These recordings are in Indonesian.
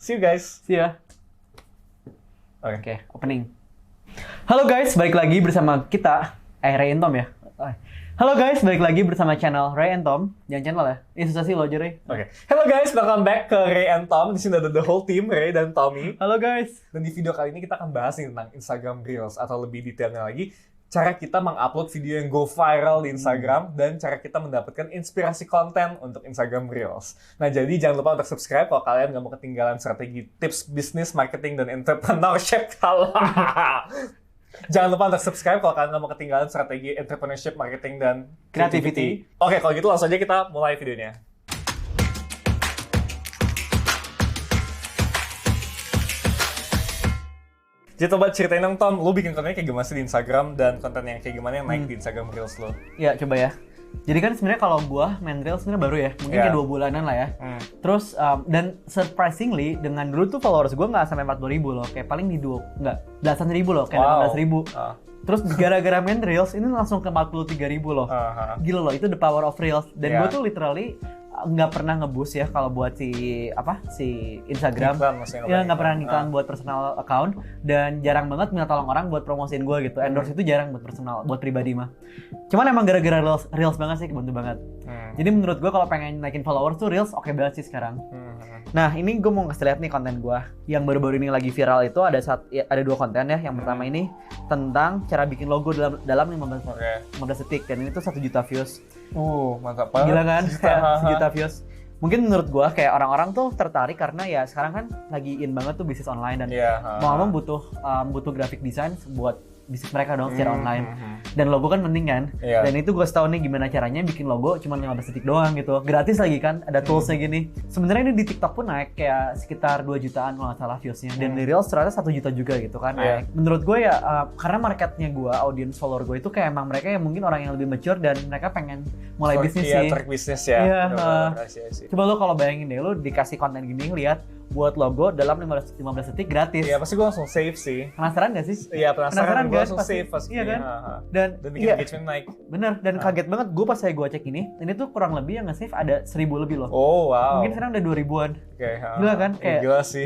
See you guys. See ya. Oke. Opening. Halo guys, balik lagi bersama kita, Ray and Tom ya. Halo guys, balik lagi bersama channel Ray and Tom. Jangan channel ya? Ini susah sih lo aja, Ray. Oke. Hello guys, welcome back ke Ray and Tom. Di sini ada the whole team, Ray dan Tommy. Halo guys. Dan di video kali ini kita akan bahas nih tentang Instagram Reels, atau lebih detailnya lagi, cara kita mengupload video yang go viral di Instagram dan cara kita mendapatkan inspirasi konten untuk Instagram Reels. Nah, jadi jangan lupa untuk subscribe kalau kalian nggak mau ketinggalan strategi tips bisnis, marketing, dan entrepreneurship. Jangan lupa untuk subscribe kalau kalian nggak mau ketinggalan strategi entrepreneurship, marketing, dan creativity. Oke, kalau gitu langsung aja kita mulai videonya. Jadi coba ceritain dong, Tom, lu bikin kontennya kayak gimana sih di Instagram dan konten yang kayak gimana yang naik di Instagram Reels lo? Ya, coba ya. Jadi kan sebenarnya kalau gua main Reels sebenarnya baru ya, mungkin kayak 2 bulanan lah ya. Terus dan surprisingly dengan dulu tuh followers gua nggak sampai 40.000 loh, kayak paling di belasan ribu loh, kayak 18.000. Terus gara-gara main Reels ini langsung ke 43.000 loh. Gila loh, itu the power of Reels. Dan gua tuh literally nggak pernah nge-boost ya kalau buat si Instagram. Ya nggak pernah ngiklan buat personal account, dan jarang banget minta tolong orang buat promosiin gue gitu. Endorse itu jarang buat personal, buat pribadi mah. Cuman emang gara-gara Reels banget sih, kebantu banget. Jadi menurut gue kalau pengen naikin followers tuh Reels oke banget sih sekarang. Nah, ini gue mau kasih lihat nih konten gue yang baru-baru ini lagi viral. Itu ada 2 konten ya. Yang pertama ini tentang cara bikin logo dalam 15 detik, dan ini tuh 1 juta views. Mantap banget. Gila kan? Kayak 1 juta views. Mungkin menurut gua kayak orang-orang tuh tertarik karena ya sekarang kan lagi in banget tuh bisnis online, dan mau butuh graphic design buat bisnis mereka dong secara online. Dan logo kan penting kan? Dan itu gue tahu nih gimana caranya bikin logo cuma 15 detik doang gitu. Gratis lagi kan, ada toolsnya gini. Sebenarnya ini di TikTok pun naik kayak sekitar 2 jutaan kalau nggak salah viewsnya. Dan di Reels ternyata 1 juta juga gitu kan. Menurut gue ya karena marketnya gue, audience follower gue itu kayak emang mereka yang mungkin orang yang lebih mature dan mereka pengen mulai bisnis sih. Track bisnis ya. Coba lo kalau bayangin deh, lo dikasih konten gini, lihat buat logo dalam 15 detik gratis. Iya, pasti gue langsung save sih. Penasaran gak sih? Iya, penasaran. Gue langsung save pasti. Iya kan? Dan bikin engagement naik. Bener, dan kaget banget gue pas saya cek ini tuh kurang lebih yang nge-save ada 1.000 lebih loh. Oh, wow. Mungkin sekarang udah 2.000-an. Gila kan? Kayak, gila sih.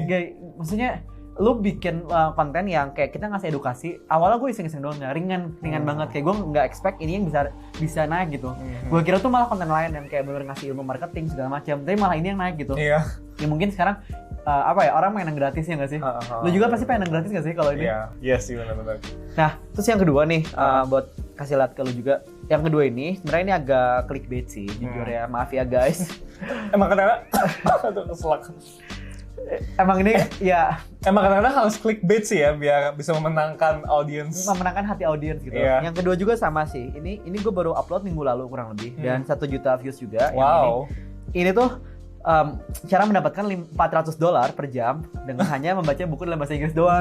Maksudnya lu bikin konten yang kayak kita ngasih edukasi. Awalnya gue iseng-iseng doang, ringan banget. Kayak gue nggak expect ini yang bisa naik gitu. Gue kira tuh malah konten lain yang kayak bener ngasih ilmu marketing segala macam. Tapi malah ini yang naik gitu. Iya. Ya mungkin sekarang orang main yang gratis ya nggak sih? Lu juga pasti pengen yang gratis nggak sih kalau ini? Iya sih, benar-benar. Nah, terus yang kedua nih, buat kasih lihat ke lu juga. Yang kedua ini, sebenarnya ini agak clickbait sih, jujur ya. Maaf ya guys. Emang kenapa? Aduh, keselak. Emang ini ya. Emang kadang-kadang harus clickbait sih ya, biar bisa memenangkan audience. Memenangkan hati audience gitu. Yang kedua juga sama sih. Ini gue baru upload minggu lalu kurang lebih. Dan 1 juta views juga. Wow. Ini tuh cara mendapatkan $400 per jam dengan hanya membaca buku dalam bahasa Inggris doang.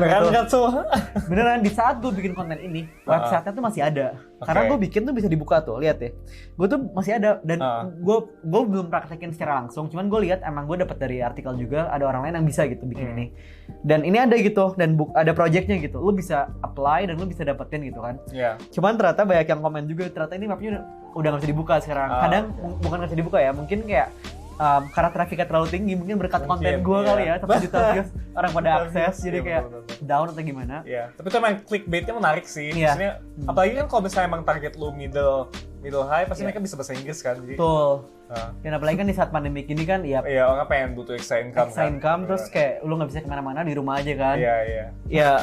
Beneran, di saat gue bikin konten ini, website-nya tuh masih ada. Karena gue bikin tuh bisa dibuka tuh, lihat ya. Gue tuh masih ada, dan gue belum praktekin secara langsung. Cuman gue lihat emang gue dapat dari artikel juga, ada orang lain yang bisa gitu bikin ini. Dan ini ada gitu, dan ada projectnya gitu. Lu bisa apply dan lu bisa dapetin gitu kan. Cuman ternyata banyak yang komen juga, ternyata ini mapnya udah nggak bisa dibuka sekarang. Kadang bukan nggak bisa dibuka ya, mungkin kayak karena trafiknya terlalu tinggi, mungkin berkat konten gue kali ya, 1 juta views, orang pada akses, jadi kayak down atau gimana. Iya, tapi itu emang clickbaitnya menarik sih. Maksudnya, apalagi kan kalau misalnya emang target lu middle high, pasti mereka bisa bahasa Inggris kan. Betul. Dan apalagi kan di saat pandemi ini kan, iya, orang pengen butuh extra income. Terus kayak lu nggak bisa kemana-mana, di rumah aja kan. Iya.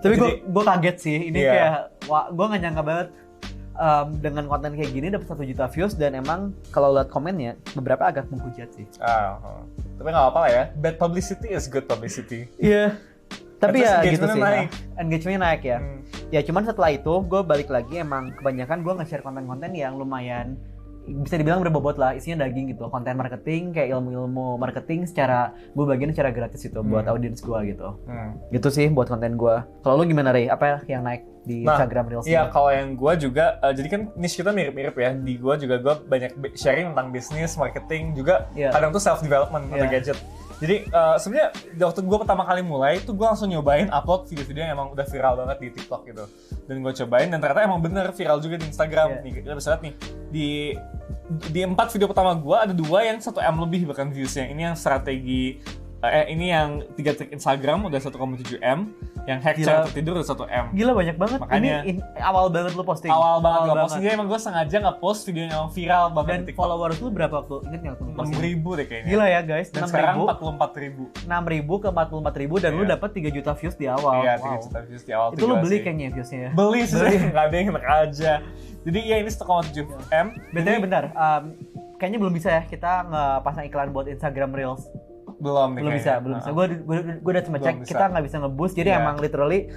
Tapi gue kaget sih, ini kayak, gue nggak nyangka banget. Dengan konten kayak gini dapat 1 juta views, dan emang kalau lihat komennya beberapa agak menghujat sih. Tapi nggak apa-apa lah ya. Bad publicity is good publicity. Iya. Tapi ya gitu sih. Engagementnya naik ya. Ya cuman setelah itu gue balik lagi, emang kebanyakan gue nge-share konten-konten yang lumayan bisa dibilang berbobot lah, isinya daging gitu, konten marketing, kayak ilmu-ilmu marketing secara gue bagian secara gratis itu buat audiens gue gitu. Gitu sih buat konten gue. Kalau lu gimana, Ray? Apa yang naik di Instagram Reels? Iya, kalau yang gue juga, jadi kan niche kita mirip-mirip ya. Di gue juga gue banyak sharing tentang bisnis, marketing juga. Kadang tuh self development atau gadget. Jadi sebenarnya waktu gue pertama kali mulai itu gue langsung nyobain upload video-video yang emang udah viral banget di TikTok gitu. Dan gue cobain dan ternyata emang bener viral juga di Instagram. Nih, kita bisa lihat nih di 4 video pertama gue ada 2 yang 1M lebih bahkan viewsnya. Ini yang strategi ini yang 3 trik Instagram udah 1,7 M, yang hack cara tertidur udah 1 M. Gila banyak banget. Makanya ini awal banget lu posting. Awal banget gue posting. Jadi emang gue sengaja nge-post video yang viral banget dan di TikTok. Followers lu berapa waktu? Ingat nggak tuh? 6.000 deh kayaknya. Gila ya guys. Dan sekarang 44.000. 6.000 ke 44.000 dan lu dapat 3 juta views di awal. Iya, 3 juta views di awal. Itu lu beli kayaknya viewsnya ya? Beli sih, nggak ada yang enak aja. Jadi ya ini 1,7 M. BTW bentar, kayaknya belum bisa ya kita nge-pasang iklan buat Instagram Reels. Belum bisa. Gue udah cuma cek, kita nggak bisa nge-boost. Jadi emang literally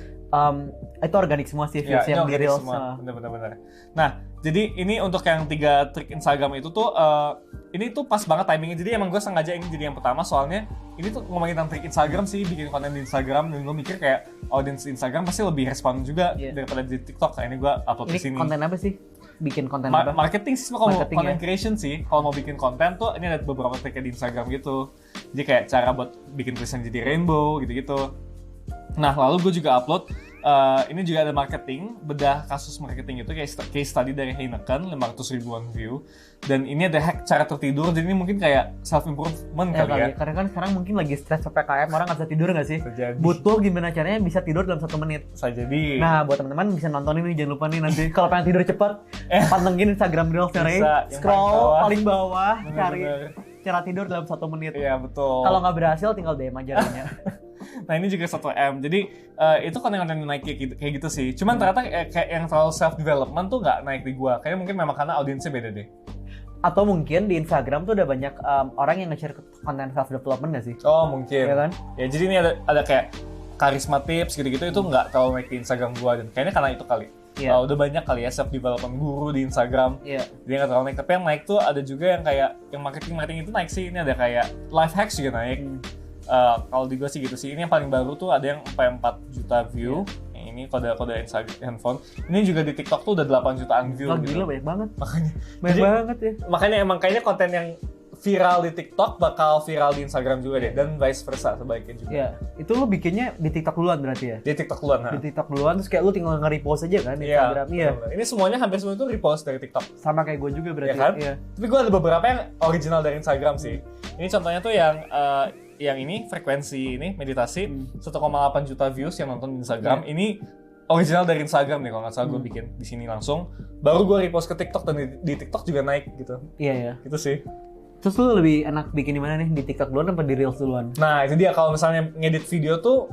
itu organik semua sih views yang di Reels. Bener. Nah, jadi ini untuk yang 3 trik Instagram itu tuh ini tuh pas banget timingnya. Jadi emang gue sengaja ini jadi yang pertama soalnya ini tuh ngomongin tentang trik Instagram sih, bikin konten di Instagram, dan gue mikir kayak audiens Instagram pasti lebih respon juga daripada di TikTok. Kayak ini gue upload di sini. Ini konten apa sih? Bikin konten apa? Marketing sih, kalau mau content creation sih. Kalau mau bikin konten tuh ini ada beberapa triknya di Instagram gitu. Jadi kayak cara buat bikin tulisan jadi rainbow gitu-gitu. Nah, lalu gue juga upload ini juga ada marketing, bedah kasus marketing itu kayak case study dari Heineken, 500 ribuan view. Dan ini ada hack cara tertidur, jadi ini mungkin kayak self improvement kali ya. Karena kan sekarang mungkin lagi stres PPKM, orang nggak bisa tidur nggak sih? Sejadi. Butuh gimana caranya bisa tidur dalam 1 menit. Jadi. Nah, buat teman-teman bisa nonton ini, jangan lupa nih nanti kalau pengen tidur cepat, pantengin Instagram Reels-nya Ray. Scroll paling bawah, cari cara tidur dalam 1 menit. Iya, betul. Kalau nggak berhasil tinggal DM aja Ray-nya. Nah, ini juga 1 M. Jadi itu konten-konten yang naik kayak gitu sih. Cuman ternyata kayak yang terlalu self development tuh nggak naik di gua. Kayaknya mungkin memang karena audiensnya beda deh. Atau mungkin di Instagram tuh udah banyak orang yang nge-share konten self development nggak sih? Oh, mungkin. Ya kan? Ya, jadi ini ada kayak karisma tips gitu-gitu itu nggak terlalu naik di Instagram gua, dan kayaknya karena itu kali. Udah banyak kali ya self development guru di Instagram. Dia nggak terlalu naik. Tapi yang naik tuh ada juga yang kayak yang marketing itu naik sih. Ini ada kayak life hacks juga naik. Kalau di gue sih gitu sih. Ini yang paling baru tuh ada yang sampai 4 juta view. Ini kode Instagram handphone. Ini juga di TikTok tuh udah 8 jutaan view. Gitu. Gila banyak banget. Banyak banget ya. Makanya emang kayaknya konten yang viral di TikTok bakal viral di Instagram juga deh, dan vice versa sebaiknya juga. Iya, itu lu bikinnya di TikTok duluan berarti ya? Di TikTok duluan, Di TikTok duluan, terus kayak lu tinggal nge-repost aja kan di Instagram. Iya. Ini semuanya hampir semua itu repost dari TikTok. Sama kayak gue juga berarti. Ya kan? Iya. Tapi gue ada beberapa yang original dari Instagram sih. Ini contohnya tuh yang ini frekuensi ini meditasi 1,8 juta views yang nonton di Instagram. Ini original dari Instagram nih kalau nggak salah gue bikin di sini langsung. Baru gue repost ke TikTok dan di TikTok juga naik gitu. Iya. Gitu sih. Terus lu lebih enak bikin di mana nih? Di TikTok duluan apa di Reels duluan? Nah, itu dia. Kalau misalnya ngedit video tuh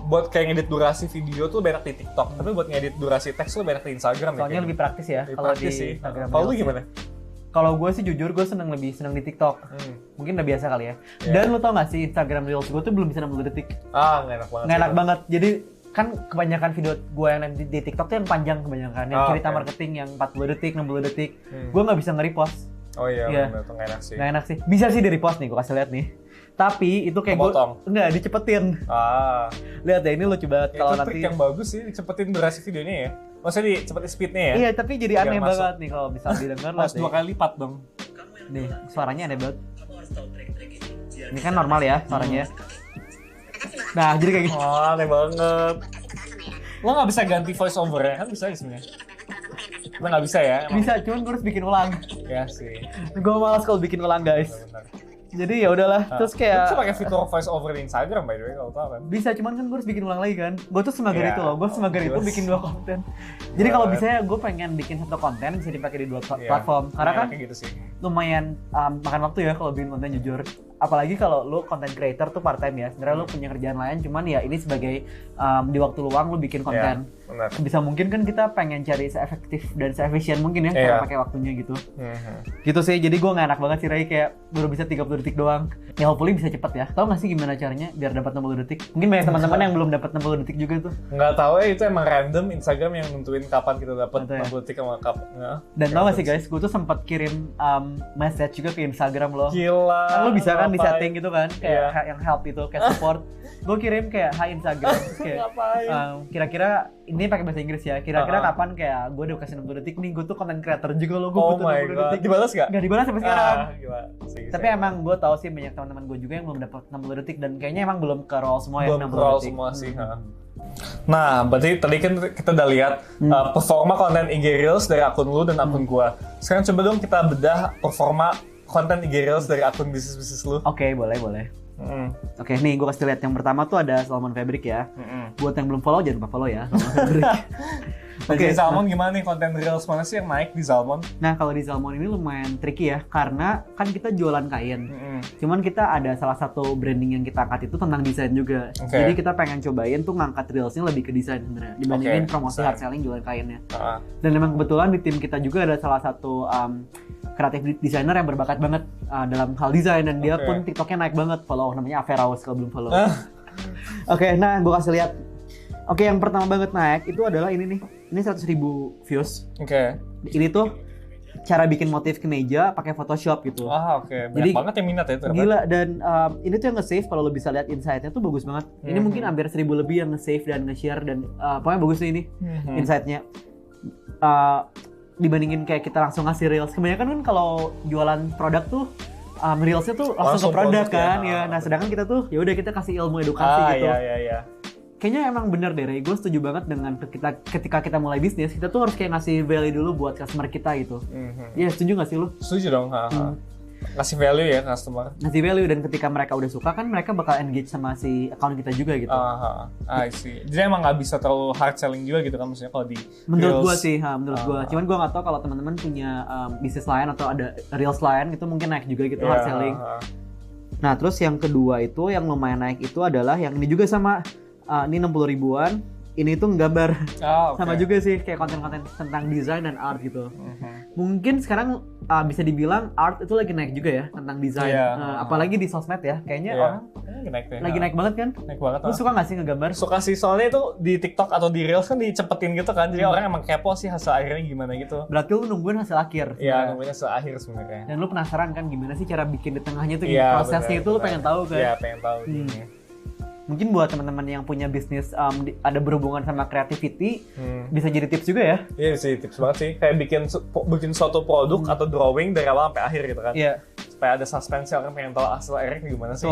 buat kayak ngedit durasi video tuh banyak di TikTok. Tapi buat ngedit durasi teks tuh banyak di Instagram. Soalnya lebih praktis ya kalau di Instagram. Kalau lu gimana? Kalau gue sih jujur gue lebih seneng di TikTok. Mungkin udah biasa kali ya. Dan lu tau gak sih Instagram Reels gue tuh belum bisa 60 detik. Nggak enak banget. Nggak enak banget. Jadi kan kebanyakan video gue yang di TikTok tuh yang panjang kebanyakan. Yang cerita marketing yang 40 detik, 60 detik. Gue nggak bisa nge-repost. Oh iya, bener, tuh nggak enak sih. Nggak enak sih. Bisa sih di-repost nih, gue kasih lihat nih. Tapi itu kayak gue nggak dicepetin. Lihat deh, ini lucu banget kalau nanti. Itu trik yang bagus sih, dicepetin durasi videonya ya. Maksudnya dicepetin speednya ya. Iya, tapi jadi aneh banget nih kalau bisa didengar. Harus 2 kali lipat dong. Nih, suaranya aneh banget. Ini kan normal ya suaranya. Nah, jadi kayak gitu. Aneh banget. Lo nggak bisa ganti voice over ya? Kan bisa ya sebenarnya. Lo nggak bisa ya? Bisa, cuman gue harus bikin ulang. Ya sih. Gue malas kalau bikin ulang guys. Jadi ya udahlah, terus kayak bisa pakai fitur voice over di Instagram by the way kalau tahu kan. Bisa, cuman kan gue harus bikin ulang lagi kan. Gue tuh semager itu loh, gue semager itu bikin 2 konten. Jadi kalau bisa ya gue pengen bikin 1 konten bisa dipakai di 2 platform. Karena kan gitu sih. Lumayan makan waktu ya kalau bikin konten jujur. Apalagi kalau lu content creator tuh part time ya. Sebenarnya lu punya kerjaan lain, cuman ya ini sebagai di waktu luang lu bikin konten. Sebisa mungkin kan kita pengen cari se-efektif dan se-efisien mungkin ya cara pakai waktunya gitu. Gitu sih. Jadi gue nggak enak banget sih Ray, kayak baru bisa 30 detik doang. Ya hopefully bisa cepet ya. Tahu nggak sih gimana caranya biar dapat 60 detik? Mungkin banyak teman-teman yang belum dapat 60 detik juga tuh. Nggak tahu ya, itu emang random Instagram yang nentuin kapan kita dapat 60 detik sama kapan. Dan tau nggak sih guys, gue tuh sempat kirim message juga ke Instagram lo. Gila. Kan lo bisa kan di setting gitu kan, kayak yang help itu, kayak support. Gue kirim kayak hi Instagram, kayak kira-kira ini pakai bahasa Inggris ya. Kira-kira kapan kayak gue udah kasih 60 detik nih, gue tuh content creator juga lo, gue butuh 60 detik. Dibalas gak? Gak dibalas sampai sekarang. Gila. Tapi emang gue tahu sih banyak teman-teman gue juga yang belum dapat 60 detik dan kayaknya emang belum ke roll semua ya 60 detik. Belum ke semua sih. Nah, berarti tadi kan kita udah lihat performa konten IG Reels dari akun lu dan akun gua. Sekarang coba dong kita bedah performa konten IG Reels dari akun bisnis lu. Oke, boleh. Oke, nih gue kasih lihat yang pertama tuh ada Salmon Fabric ya. Buat yang belum follow jangan lupa follow ya. Salmon Fabric. Oke, Salmon gimana nih, konten Reels mana sih yang naik di Salmon? Nah, kalau di Salmon ini lumayan tricky ya, karena kan kita jualan kain. Cuman kita ada salah satu branding yang kita angkat itu tentang desain juga. Jadi kita pengen cobain tuh ngangkat Reelsnya lebih ke desain sebenarnya, dibandingin promosi hard selling jualan kainnya. Dan memang kebetulan di tim kita juga ada salah satu kreatif designer yang berbakat banget dalam hal desain, dan dia pun TikToknya naik banget, follow namanya Averaus kalau belum follow. Oke, nah gue kasih lihat. Oke, yang pertama banget naik itu adalah ini nih. Ini 100.000 views. Ini tuh cara bikin motif kemeja pakai Photoshop gitu. Banyak banget yang minat ya ternyata. Gila, dan ini tuh yang nge-save, kalau lo bisa lihat insight-nya tuh bagus banget. Ini mungkin hampir 1.000 lebih yang nge-save dan nge-share, dan pokoknya bagus nih ini insight-nya. Dibandingin kayak kita langsung ngasih reels. Kebanyakan kan kalau jualan produk tuh reelsnya tuh langsung ke produk kan ya. Nah, sedangkan kita tuh ya udah kita kasih ilmu edukasi gitu. Kayaknya emang bener deh, Ray. Gue setuju banget dengan ketika kita mulai bisnis, kita tuh harus kayak ngasih value dulu buat customer kita gitu. Iya, setuju gak sih lu? Setuju dong. Ngasih value ya customer. Ngasih value, dan ketika mereka udah suka kan mereka bakal engage sama si account kita juga gitu. I see. Jadi emang nggak bisa terlalu hard selling juga gitu kan, maksudnya kalau di menurut gue sih, menurut gue. Cuman gue nggak tahu kalau teman-teman punya bisnis lain atau ada reels lain itu mungkin naik juga gitu hard selling. Nah, terus yang kedua itu yang lumayan naik itu adalah yang ini juga sama. Ini 60 ribuan. Ini tuh gambar. Sama juga sih kayak konten-konten tentang desain dan art gitu. Mungkin sekarang bisa dibilang art itu lagi naik juga ya, tentang desain. Apalagi di sosmed ya. Kayaknya orang lagi naik banget kan? Naik banget. Lu suka gak sih ngegambar? Suka sih, soalnya itu di TikTok atau di Reels kan dicepetin gitu kan. Jadi orang emang kepo sih hasil akhirnya gimana gitu. Berarti lu nungguin hasil akhir. Iya, nungguin hasil akhir sebenarnya. Dan lu penasaran kan gimana sih cara bikin di tengahnya tuh, prosesnya itu lu pengen tahu kan? Iya, pengen tahu. Mungkin buat teman-teman yang punya bisnis ada berhubungan sama creativity, bisa jadi tips juga ya. Iya, bisa jadi tips banget sih. Kayak bikin suatu produk atau drawing dari awal sampai akhir gitu kan. Iya. Supaya ada suspense, orang pengen tahu hasil akhirnya gimana sih.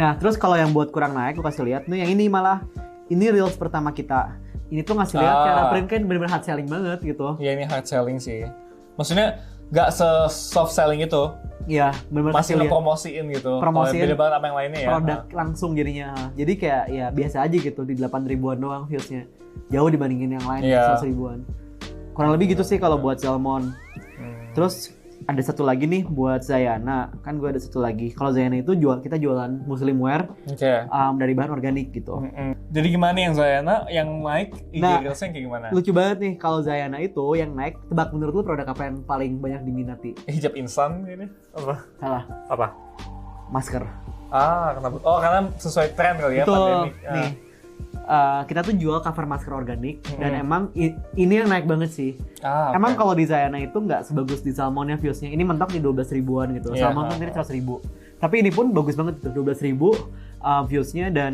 Nah, terus kalau yang buat kurang naik, gue kasih lihat nih yang ini malah. Ini reels pertama kita. Ini tuh ngasih lihat cara print kan bener-bener hard selling banget gitu. Iya, ini hard selling sih. Maksudnya gak se-soft selling itu. Iya, bener-bener masih ngepromosiin gitu. Beda banget apa yang lainnya ya. Produk langsung jadinya. Jadi kayak ya biasa aja gitu, di 8 ribuan doang viewsnya. Jauh dibandingin yang lain 100 ribuan. Kurang lebih gitu sih kalau buat Salmon. Terus ada satu lagi nih buat Zayana. Kan gue ada satu lagi. Kalau Zayana itu kita jualan muslim wear dari bahan organik gitu. Jadi gimana yang Zayana yang naik Reelsnya kayak gimana? Lucu banget nih kalau Zayana itu yang naik. Tebak menurut lu produk apa yang paling banyak diminati? Hijab instan ini? Apa? Salah. Apa? Masker. Kenapa? Karena sesuai tren kali ya. Betul. Pandemik. Nih. Kita tuh jual cover masker organik dan emang ini yang naik banget sih. Emang kalau di Zayana itu nggak sebagus di Salmonnya viewsnya. Ini mentok di 12 ribuan gitu. Salmon kan tadi 100 ribu. Tapi ini pun bagus banget gitu, 12 ribu viewsnya dan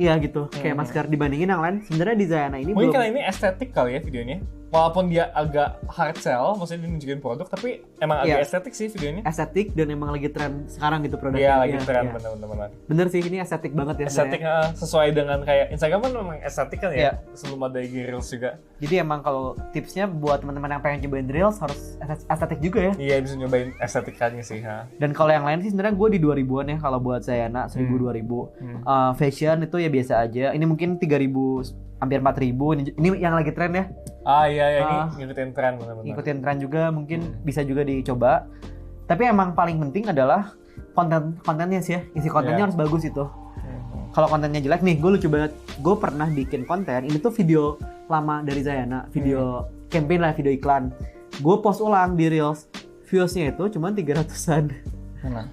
iya gitu. Kayak masker dibandingin yang lain. Sebenarnya di Zayana ini mungkin karena ini estetik kali ya videonya. Walaupun dia agak hard sell, maksudnya dia nunjukin produk, tapi emang agak estetik sih videonya. Estetik dan emang lagi tren sekarang gitu produknya. Iya, lagi tren bener-bener. Bener sih, ini estetik banget ya. Estetik sesuai dengan kayak Instagram kan memang estetik kan ya, sebelum ada IG Reels juga. Jadi emang kalau tipsnya buat teman-teman yang pengen cobain Reels harus estetik juga ya. Iya, bisa nyobain estetikanya sih. Dan kalau yang lain sih sebenarnya gue di 2000-an ya kalau buat Zayana, 1000-2000. Fashion itu ya biasa aja. Ini mungkin 3000 hampir 4.000. Ini yang lagi tren ya. Iya, ini ngikutin tren benar-benar. Ngikutin tren juga, mungkin bisa juga dicoba. Tapi emang paling penting adalah kontennya sih ya. Isi kontennya harus bagus itu. Kalau kontennya jelek nih, gue lucu banget. Gue pernah bikin konten, ini tuh video lama dari Zayana, video campaign lah, video iklan. Gue post ulang di Reels. Viewsnya itu cuma 300-an.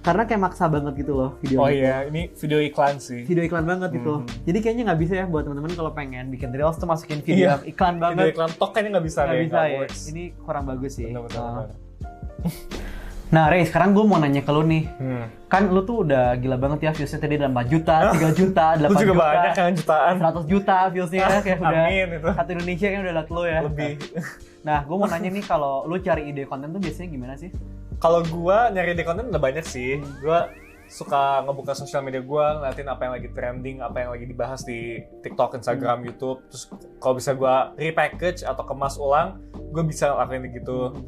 Karena kayak maksa banget gitu loh video. Ini video iklan sih. Video iklan banget gitu. Jadi kayaknya nggak bisa ya buat teman-teman kalau pengen bikin Reels tuh masukin video iklan banget. Video iklan tok kayaknya nggak bisa deh. Nggak bisa ya. Ini kurang bagus sih. Benar. Nah, Ray, sekarang gue mau nanya ke lu nih. Kan lu tuh udah gila banget ya viewsnya tadi udah 4 juta, 3 juta, 8 juta. Lu juga banyak kan jutaan. 100 juta viewsnya kayak udah. Amin itu. Satu Indonesia kan udah liat lu ya. Lebih. Nah, gue mau nanya nih kalau lu cari ide konten tuh biasanya gimana sih? Kalau gue nyari ide konten udah banyak sih. Gue suka ngebuka sosial media gue, ngeliatin apa yang lagi trending, apa yang lagi dibahas di TikTok, Instagram, YouTube. Terus kalau bisa gue repackage atau kemas ulang, gue bisa lakuin gitu.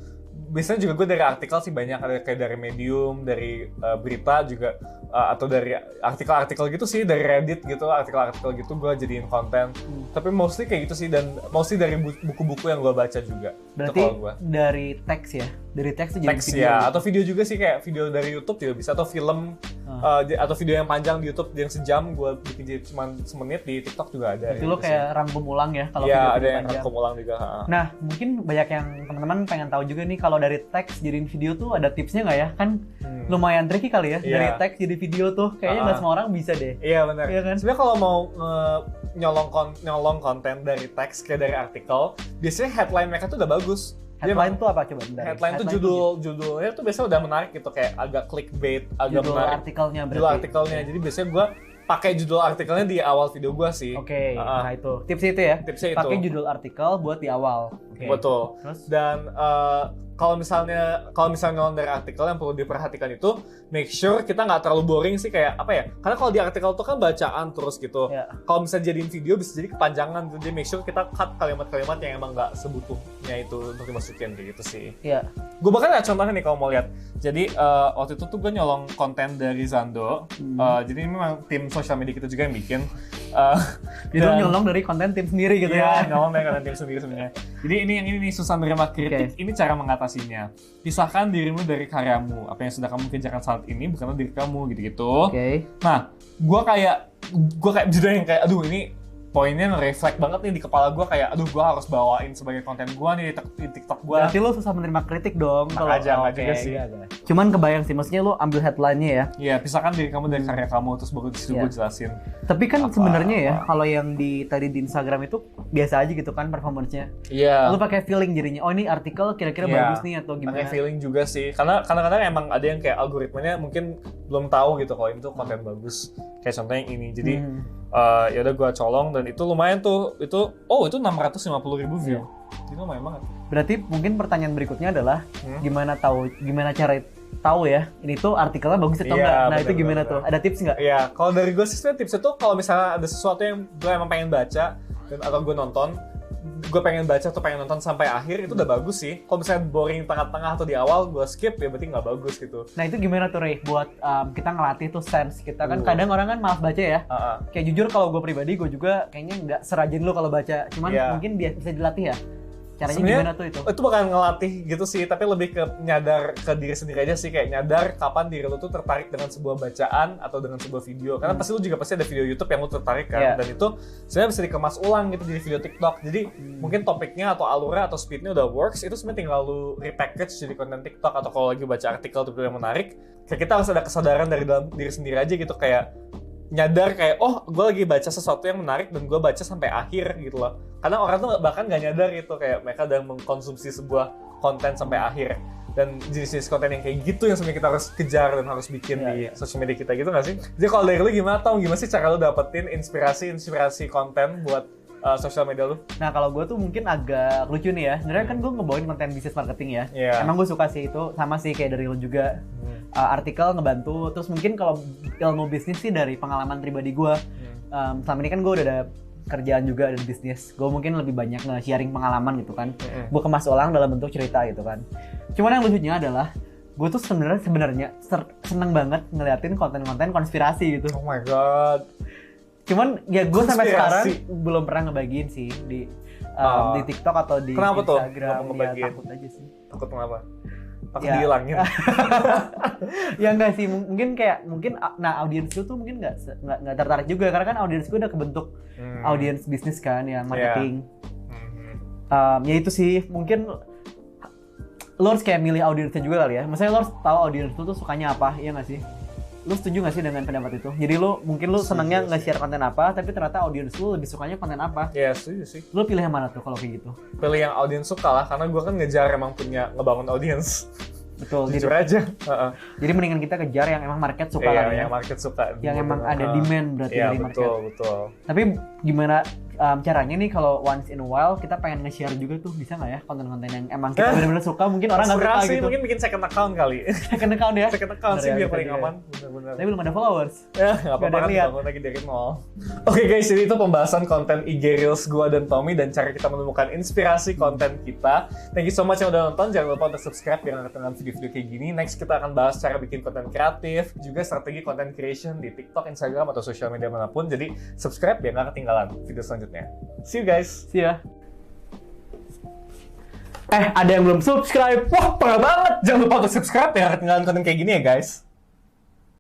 biasanya juga gue dari artikel sih banyak, ada kayak dari Medium, dari berita juga, atau dari artikel-artikel gitu sih, dari Reddit gitu, artikel-artikel gitu gue jadiin konten. Tapi mostly kayak gitu sih, dan mostly dari buku-buku yang gue baca juga. Berarti dari teks ya? Dari teks tuh jadi video ya, gitu. Atau video juga sih, kayak video dari YouTube juga bisa, atau film, atau video yang panjang di YouTube yang sejam gue bikin jadi cuma semenit, di TikTok juga ada. Berarti lo kayak rangkum ulang ya kalau video panjang. Iya, ada yang rangkum ulang juga. Nah, mungkin banyak yang teman-teman pengen tahu juga nih, kalau dari teks jadiin video tuh ada tipsnya nggak ya? Kan lumayan tricky kali ya, dari teks jadi video tuh kayaknya nggak semua orang bisa deh. Iya benar. Iya kan? Sebenarnya kalau mau nyolong konten dari teks kayak dari artikel, biasanya headline mereka tuh udah bagus. Headline tuh apa coba? Headline tuh judulnya tuh biasanya udah menarik gitu, kayak agak clickbait, agak judul menarik. Artikelnya berarti. Judul artikelnya. Jadi biasanya gue pakai judul artikelnya di awal video gue sih. Oke. Nah itu tipsnya itu ya. Tipsnya itu. Pakai judul artikel buat di awal. Betul. Terus? Dan kalau misalnya ngomong dari artikel, yang perlu diperhatikan itu make sure kita nggak terlalu boring sih, kayak apa ya? Karena kalau di artikel tuh kan bacaan terus gitu. Kalau misalnya jadiin video bisa jadi kepanjangan, jadi make sure kita cut kalimat-kalimat yang emang nggak sebutuhnya itu untuk dimasukin kayak gitu sih. Iya. Gue bahkan ada contohnya nih kalau mau lihat. Jadi waktu itu tuh gue nyolong konten dari Zando. Jadi ini memang tim sosial media kita juga yang bikin. Itu nyolong dari konten tim sendiri gitu ya? Nyolong dari konten tim sendiri sebenarnya. Jadi ini yang ini susah menerima kritik. Ini cara mengatasinya. Pisahkan dirimu dari karyamu. Apa yang sudah kamu kerjakan saat ini bukanlah diri kamu, gitu-gitu. Nah, gue kayak judul yang kayak, aduh ini poinnya nge-reflect banget nih di kepala gue, kayak aduh gue harus bawain sebagai konten gue nih di TikTok gue. Berarti lo susah menerima kritik dong. Kalau juga sih. Cuman kebayang sih, maksudnya lo ambil headline-nya ya. Iya, pisahkan diri kamu dari karya kamu, terus baru gue jelasin. Tapi kan sebenarnya ya, kalau yang tadi di Instagram itu biasa aja gitu kan performance-nya. Iya. Lo pakai feeling jadinya. Oh ini artikel kira-kira bagus nih atau gimana? Pakai feeling juga sih. Karena kadang-kadang emang ada yang kayak algoritmanya mungkin belum tahu gitu kalau itu konten bagus. Kayak contohnya yang ini. Jadi ya udah gue colong, dan itu lumayan tuh. Itu 650.000 view. Itu lumayan banget. Berarti mungkin pertanyaan berikutnya adalah gimana cara tahu ya ini tuh artikelnya bagus atau enggak. Nah, itu gimana tuh? Ada tips enggak? Iya, kalau dari gue sih tipsnya tuh kalau misalnya ada sesuatu yang gue emang pengen baca atau gue nonton, gue pengen baca atau pengen nonton sampai akhir, itu udah bagus sih. Kalau misalnya boring tengah-tengah atau di awal gue skip, ya berarti nggak bagus gitu. Nah itu gimana tuh Ray buat kita ngelatih tuh sense kita kan kadang orang kan malas baca ya. Kayak jujur kalau gue pribadi, gue juga kayaknya nggak serajin lo kalau baca. Cuman mungkin bisa dilatih ya. Caranya sebenarnya gimana tuh itu? Itu bukan ngelatih gitu sih, tapi lebih ke nyadar ke diri sendiri aja sih, kayak nyadar kapan diri lo tuh tertarik dengan sebuah bacaan atau dengan sebuah video. Karena pasti lo juga pasti ada video YouTube yang lo tertarik kan, dan itu sebenarnya bisa dikemas ulang gitu jadi video TikTok. Jadi mungkin topiknya atau alurnya atau speednya udah works, itu sebenarnya tinggal lo repackage jadi konten TikTok. Atau kalau lagi baca artikel tuh yang menarik, kayak kita harus ada kesadaran dari dalam diri sendiri aja gitu, kayak nyadar kayak gue lagi baca sesuatu yang menarik dan gue baca sampai akhir gitu loh. Karena orang tuh bahkan gak nyadar gitu, kayak mereka udah mengkonsumsi sebuah konten sampai akhir. Dan jenis-jenis konten yang kayak gitu yang sebenarnya kita harus kejar dan harus bikin di sosial media kita gitu gak sih? Jadi kalau dari lu gimana sih cara lu dapetin inspirasi konten buat sosial media lu? Nah kalau gue tuh mungkin agak lucu nih ya. Sebenarnya kan gue ngebawain konten bisnis marketing ya. Emang gue suka sih itu, sama sih kayak dari lu juga. Artikel ngebantu, terus mungkin kalau ilmu bisnis sih dari pengalaman pribadi gue. Selama ini kan gue udah ada kerjaan juga, ada bisnis. Gue mungkin lebih banyak nge-sharing pengalaman gitu kan. Gue kemas ulang dalam bentuk cerita gitu kan. Cuman yang lucunya adalah gue tuh sebenarnya seneng banget ngeliatin konten-konten konspirasi gitu. Oh my god. Cuman ya gue sampai sekarang belum pernah ngebagiin sih di TikTok atau di Instagram. Ya takut aja sih. Takut kenapa? Takut dihilangin. Ya enggak sih, mungkin audiens gue tuh mungkin nggak tertarik juga, karena kan audiens gue udah kebentuk audiens bisnis kan yang marketing. Ya itu sih, mungkin lo harus kayak milih audiensnya juga kali ya. Maksudnya lo harus tahu audiens lo tuh sukanya apa, iya nggak sih? Lu setuju gak sih dengan pendapat itu? Jadi mungkin lu senangnya nge-share konten apa, tapi ternyata audiens lu lebih sukanya konten apa? Iya, setuju sih. Lu pilih yang mana tuh kalau kayak gitu? Pilih yang audiens suka lah, karena gue kan ngejar emang punya ngebangun audiens. Betul, jujur aja. Jadi mendingan kita kejar yang emang market suka lah ya. Yang market suka. Yang emang ada demand berarti dari market. Betul. Tapi gimana caranya nih kalau once in a while kita pengen nge-share juga tuh, bisa nggak ya konten-konten yang emang kita benar-benar suka, mungkin orang nggak suka sih, gitu. mungkin bikin second account kali. Second account ya? Second account sih biar paling aman. Bener-bener. Tapi belum ada followers. Ya nggak apa-apa kan, bangun lagi dari nol. Oke guys, jadi itu pembahasan konten IG Reels gua dan Tommy dan cara kita menemukan inspirasi konten kita. Thank you so much yang udah nonton. Jangan lupa untuk subscribe biar nggak ketinggalan video-video kayak gini. Next kita akan bahas cara bikin konten kreatif, juga strategi konten creation di TikTok, Instagram, atau sosial media manapun. Jadi subscribe biar nggak ketinggalan video selanjutnya. See you guys. See ya. Ada yang belum subscribe. Wah, parah banget. Jangan lupa untuk subscribe biar nggak ketinggalan konten kayak gini ya guys.